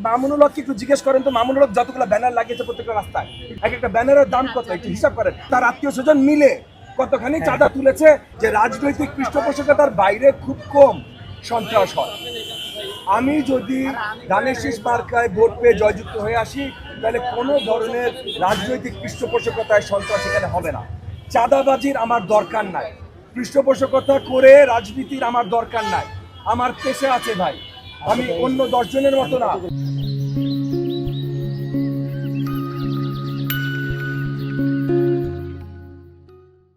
মামুনুল হককে একটু জিজ্ঞেস করেন তো, মামুনুল হক যতগুলো ব্যানার লাগিয়েছে প্রত্যেকটা রাস্তায়, এক একটা ব্যানারের দাম কত একটু হিসাব করেন। তার আত্মীয় স্বজন মিলে কতখানি চাঁদা তুলেছে, যে রাজনৈতিক পৃষ্ঠপোষকতার বাইরে খুব কম সন্ত্রাস হয়। আমি যদি ধানের শীষ মার্কায় ভোট পেয়ে জয়যুক্ত হয়ে আসি, তাহলে কোনো ধরনের রাজনৈতিক পৃষ্ঠপোষকতায় সন্ত্রাস এখানে হবে না। চাঁদাবাজির আমার দরকার নাই, পৃষ্ঠপোষকতা করে রাজনীতির আমার দরকার নাই। আমার পেশা আছে ভাই, আমি অন্য 10 জনের মতো না।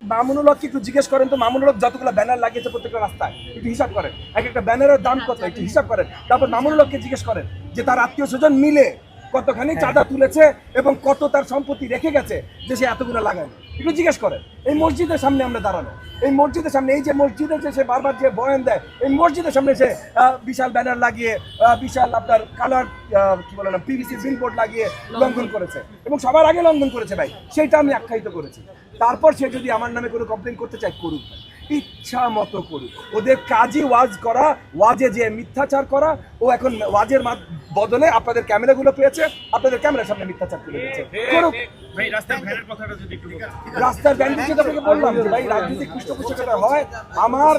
মামুনুল হককে একটু জিজ্ঞেস করেন তো, মামুনুল হক যতগুলো ব্যানার লাগিয়েছে প্রত্যেকটা রাস্তায়, একটু হিসাব করেন, এক একটা ব্যানারের দাম কত একটু হিসাব করেন। তারপর মামুনুল হককে জিজ্ঞেস করেন যে তার আত্মীয় স্বজন মিলে কতখানি চাঁদা তুলেছে এবং কত তার সম্পত্তি রেখে গেছে যে সে এতগুলো লাগায়। একটু জিজ্ঞেস করেন। এই মসজিদের সামনে আমরা দাঁড়ানো, এই মসজিদের সামনে, এই যে মসজিদে যে সে বারবার যে বয়ান দেয়, এই মসজিদের সামনে সে বিশাল ব্যানার লাগিয়ে, বিশাল আপনার কালার কি বলে না, পিভিসি বিলবোর্ড লাগিয়ে লঙ্ঘন করেছে এবং সবার আগে লঙ্ঘন করেছে ভাই, সেইটা আমি আখ্যায়িত করেছি। তারপর সে যদি আমার নামে কোনো কমপ্লেন করতে চায় করুক, ইচ্ছা মতো করুক। ওদের কাজই ওয়াজ করা, ওয়াজে যে মিথ্যাচার করা। ও এখন ওয়াজের বদলে আপনাদের ক্যামেরাগুলো পেয়েছে, আপনাদের ক্যামেরার সামনে মিথ্যাচার করে দিয়েছে, করুক। রাস্তার ব্যান্ড হিসেবে আপনাকে বললাম যে ভাই রাজনৈতিক পৃষ্ঠপোষকতা হয়, আমার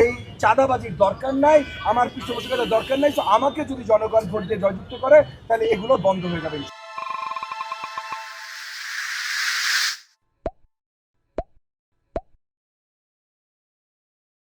এই চাঁদাবাজির দরকার নাই, আমার পৃষ্ঠপোষকতার দরকার নাই। তো আমাকে যদি জনগণ ভোট দিয়ে জয়যুক্ত করে, তাহলে এগুলো বন্ধ হয়ে যাবে।